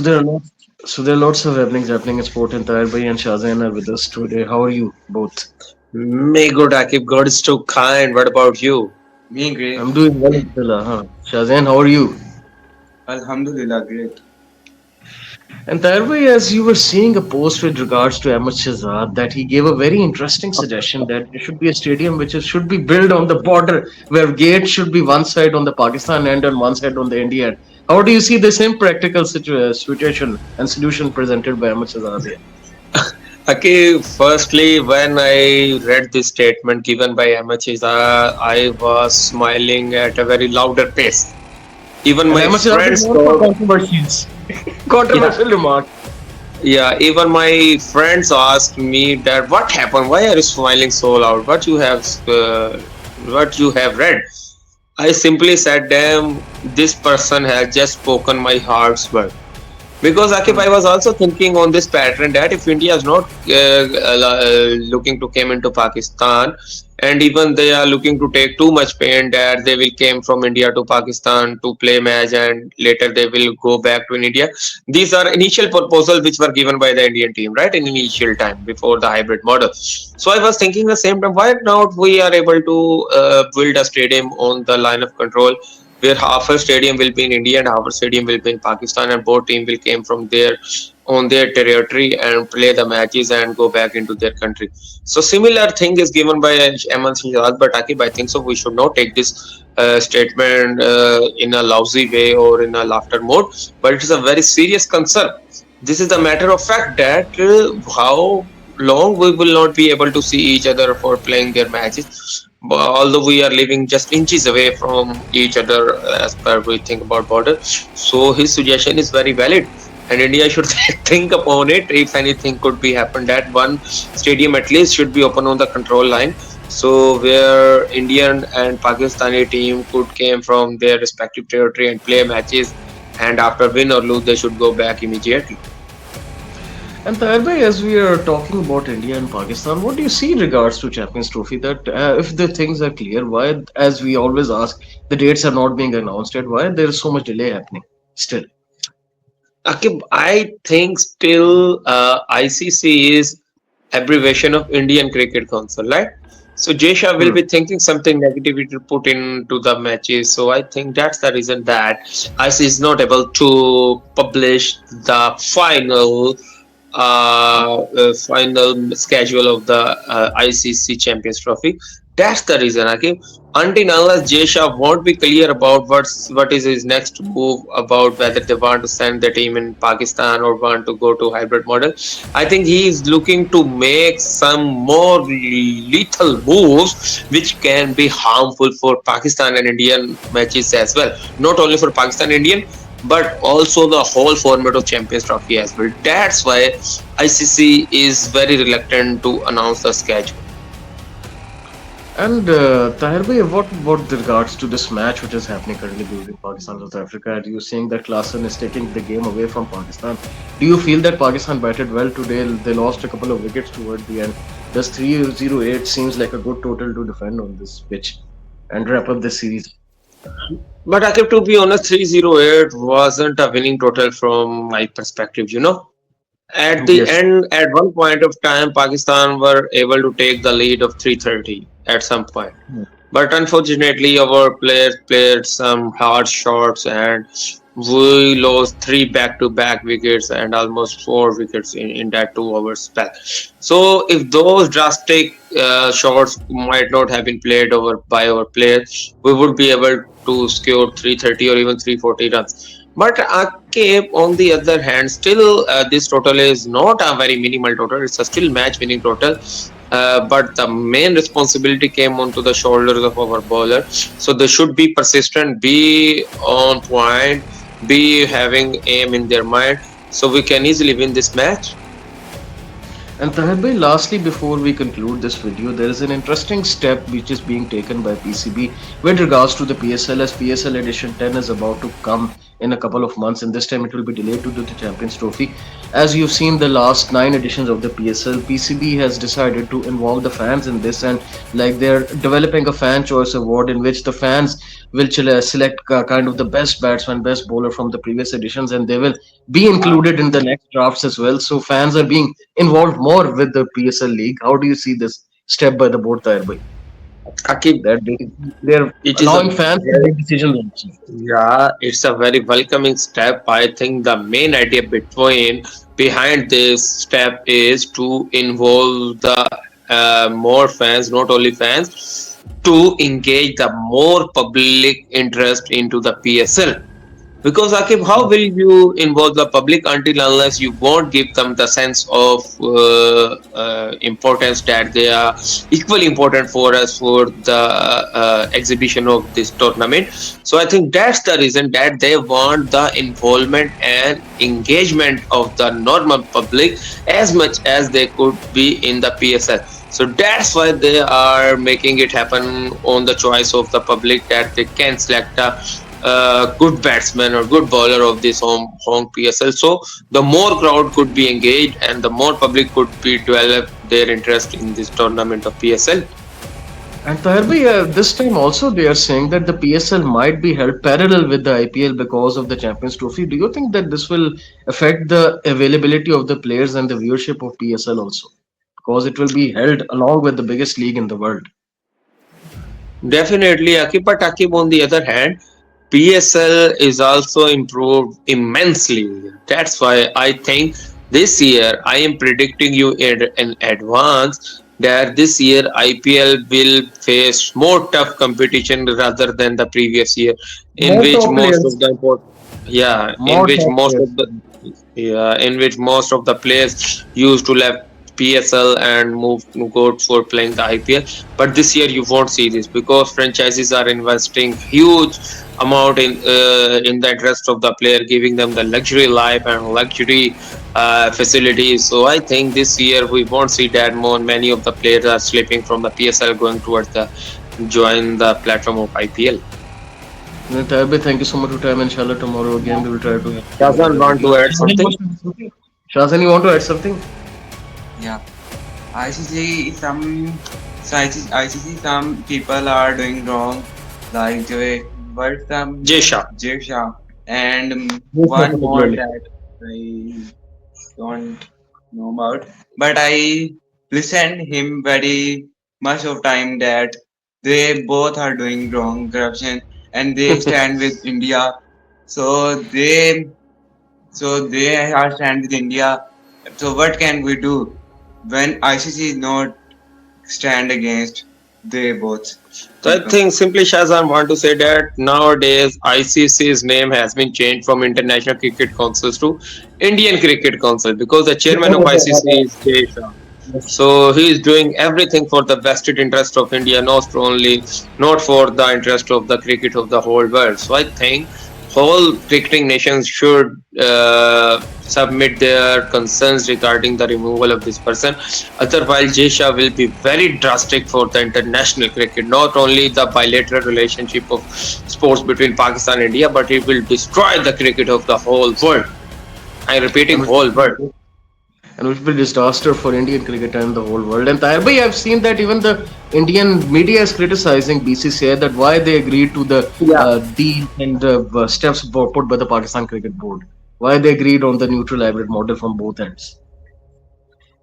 There are lots, there are lots of happening in sport, and Tahir Bhai and Shahzain are with us today. How are you both? May good Akib, God is too kind. What about you? Me great. I'm doing well, Alhamdulillah. Huh? Shahzain, how are you? Alhamdulillah, great. And Tahir Bhai, as you were seeing a post with regards to Ahmed Shahzad, that he gave a very interesting suggestion that there should be a stadium should be built on the border, where gate should be one side on the Pakistan end and one side on the India end. How do you see the same practical situation and solution presented by Ahmed Shahzad here? Okay, firstly, when I read this statement given by Amachiza, I was smiling at a very louder pace. Even And my Ahmed Shahzad is friends known for told, controversies, yeah, controversial remarks. even my friends asked me that what happened? Why are you smiling so loud? What you have read? I simply said, "Damn, this person has just spoken my heart's word." Because Akib, Hmm. I was also thinking on this pattern that if India is not looking to come into Pakistan, and even they are looking to take too much pain that they will came from India to Pakistan to play match and later they will go back to India. These are initial proposals which were given by the Indian team, right, in initial time before the hybrid model. So I was thinking the same time, why not we are able to build a stadium on the line of control where half a stadium will be in India and half a stadium will be in Pakistan, and both team will came from there on their territory and play the matches and go back into their country. So similar thing is given by Ahmad Shahzad, but Akib, I think so. We should not take this statement in a lousy way or in a laughter mode, but it is a very serious concern. This is a matter of fact that how long we will not be able to see each other for playing their matches, although we are living just inches away from each other as per we think about border. So his suggestion is very valid, and India should think upon it. If anything could be happen, that one stadium at least should be open on the control line, so where Indian and Pakistani team could came from their respective territory and play matches, and after win or lose they should go back immediately. And Tahir bhai, as we are talking about India and Pakistan, what do you see in regards to Champions Trophy? That if the things are clear, why, as we always ask, the dates are not being announced yet? Why there is so much delay happening still? Akib, I think still ICC is abbreviation of Indian Cricket Council, right? So Jesha will Hmm. be thinking something negativity to put into the matches. So I think that's the reason that ICC is not able to publish the final schedule of the ICC Champions Trophy. That's the reason. Okay, until unless Jay Shah won't be clear about what is his next move about whether they want to send the team in Pakistan or want to go to hybrid model, I think he is looking to make some more lethal moves which can be harmful for Pakistan and Indian matches as well. Not only for Pakistan and Indian, but also the whole format of Champions Trophy as well. That's why ICC is very reluctant to announce the schedule. And Tahir bhai, what with regards to this match which is happening currently between Pakistan and South Africa? Are you saying that Klassen is taking the game away from Pakistan? Do you feel that Pakistan batted well today? They lost a couple of wickets toward the end. Does 308 seems like a good total to defend on this pitch and wrap up the series? But Akib, to be honest, 308 wasn't a winning total from my perspective, you know. At the Yes. end, at one point of time, Pakistan were able to take the lead of 330 at some point. But unfortunately, our players played some hard shots and we lost three back-to-back wickets and almost four wickets in that 2 hour spell. So, if those drastic shots might not have been played over by our players, we would be able to score 330 or even 340 runs. But Akib, on the other hand, still this total is not a very minimal total. It's a still match-winning total, but the main responsibility came onto the shoulders of our bowler. So they should be persistent, be on point, be having aim in their mind, so we can easily win this match. And Tahir bhai, lastly, before we conclude this video, there is an interesting step which is being taken by PCB with regards to the PSL, as PSL Edition 10 is about to come in a couple of months, and this time it will be delayed to the Champions Trophy. As you've seen the last nine editions of the PSL, PCB has decided to involve the fans in this, and like they're developing a fan choice award in which the fans will select kind of the best batsman, best bowler from the previous editions, and they will be included in the next drafts as well. So fans are being involved more with the PSL league. How do you see this step by the board, Tayar? Akib, That they're it is a allowing fans to very, make decisions also. yeah, it's a very welcoming step. I think the main idea between behind this step is to involve the more fans, not only fans, to engage the more public interest into the PSL. Because Akib, how will you involve the public until unless you won't give them the sense of importance that they are equally important for us for the exhibition of this tournament? So I think that's the reason that they want the involvement and engagement of the normal public as much as they could be in the PSL. So that's why they are making it happen on the choice of the public that they can select a good batsman or good bowler of this home PSL. So the more crowd could be engaged and the more public could be develop their interest in this tournament of PSL. And Tahir, this time also they are saying that the PSL might be held parallel with the IPL because of the Champions Trophy. Do you think that this will affect the availability of the players and the viewership of PSL also? Because it will be held along with the biggest league in the world. Definitely, Akib. But Akib, on the other hand, PSL is also improved immensely. That's why I think this year I am predicting you in advance that this year IPL will face more tough competition rather than the previous year, in More which top most of players. the yeah, in More which top most players. of the yeah, in which most of the players used to left PSL and move to go for playing the IPL. But this year you won't see this because franchises are investing huge amount in the interest of the player, giving them the luxury life and luxury facilities. So I think this year we won't see that more. Many of the players are slipping from the PSL going towards the join the platform of IPL. Tahir, thank you so much for your time. Inshallah, tomorrow again we will try to have you Doesn't want to regularly. add something? Shazan, you want to add something? Yeah. ICC some people are doing wrong, like Joy, but some Jesha. Jirsha, and Yes, sir, one more particularly. that I don't know about. But I listened him very much of time that they both are doing wrong corruption and they stand with India. So they are stand with India. So what can we do when ICC is not stand against they both So I people? think simply Shazam want to say that nowadays ICC's name has been changed from International Cricket Council to Indian Cricket Council because the chairman of ICC is Jay Shah. So he is doing everything for the vested interest of India, not for the interest of the cricket of the whole world. So I think whole cricketing nations should submit their concerns regarding the removal of this person. Otherwise, Jesha will be very drastic for the international cricket, not only the bilateral relationship of sports between Pakistan and India, but it will destroy the cricket of the whole world. I'm repeating, And which whole world. which will be disaster for Indian cricket and the whole world. And Tahir I've seen that even the Indian media is criticizing BCCI that why they agreed to the Yeah. deal and steps put by the Pakistan Cricket Board. Why they agreed on the neutral hybrid model from both ends.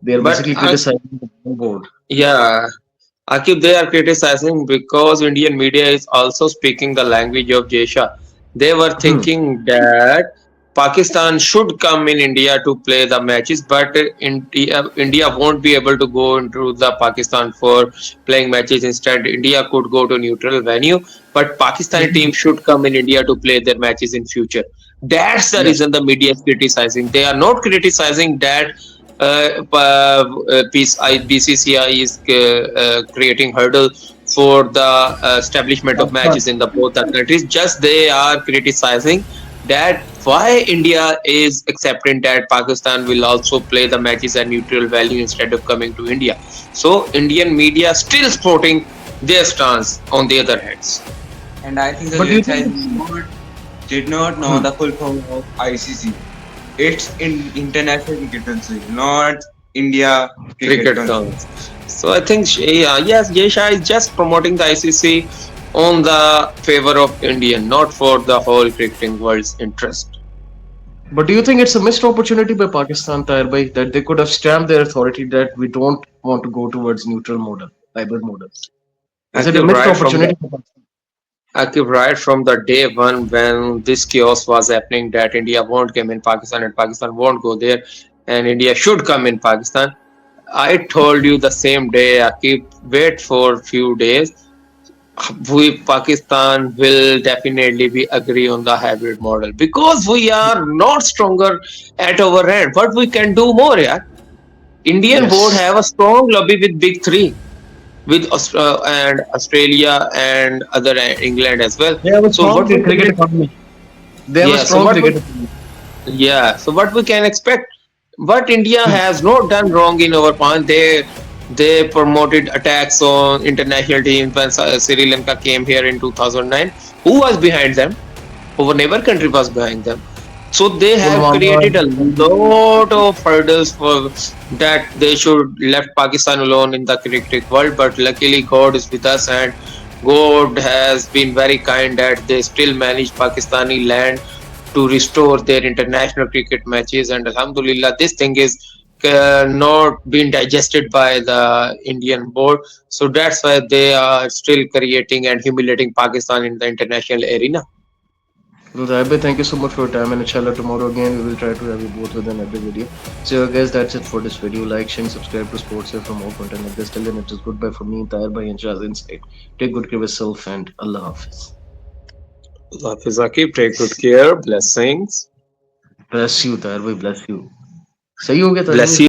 They are But basically criticizing the board. yeah, Akib, they are criticizing because Indian media is also speaking the language of Jesha. They were Hmm. thinking that Pakistan should come in India to play the matches, but India won't be able to go into the Pakistan for playing matches. Instead, India could go to neutral venue, but Pakistani team should come in India to play their matches in future. That's the Yes. reason the media is criticizing. They are not criticizing that BCCI is creating hurdle for the establishment of matches in the both the countries. Just they are criticizing that why India is accepting that Pakistan will also play the matches at neutral value instead of coming to India. So Indian media still supporting their stance on the other hands. And I think the But do you Jesha think is more did not know Hmm. the full form of ICC. It's in International Cricket Council, not India Cricket Cricket Council. terms. So I think yes, Yesha is just promoting the ICC on the favor of Indian, not for the whole cricketing world's interest. But do you think it's a missed opportunity by Pakistan, Tayar, that they could have stamped their authority that we don't want to go towards neutral model, hybrid model? Is it a Akib, missed right from the opportunity for Pakistan? Akib, right from the day one when this chaos was happening, that India won't come in Pakistan and Pakistan won't go there, and India should come in Pakistan. I told you the same day, Akib, wait for few days. We Pakistan will definitely be agree on the hybrid model because we are not stronger at our end. But we can do more, yeah. Indian board Yes. have a strong lobby with big three, with and Australia and other England as well. They have a So strong what we cricket can economy. They have a yeah. So strong what we cricket economy. yeah. So what we can expect? But India has not done wrong in our part. They promoted attacks on international teams when Sri Lanka came here in 2009. Who was behind them? Our neighbor country was behind them. So they have Pulwama. created a lot of hurdles for that they should left Pakistan alone in the cricket world. But luckily, God is with us, and God has been very kind that they still manage Pakistani land to restore their international cricket matches. And Alhamdulillah, this thing is not been digested by the Indian board. So that's why they are still creating and humiliating Pakistan in the international arena. So, Tayar, thank you so much for your time. And inshallah, tomorrow again, we will try to have you both with another video. So, guys, that's it for this video. Like, share, and subscribe to Sports here for more content like this. Till then, it is goodbye from me, Tayar and Shaz Inside. Take good care of yourself and Allah Hafiz. Hafizaki, take good care. Blessings. Bless you, Tayar. Bless you. सही हो गया Bless तारवी you.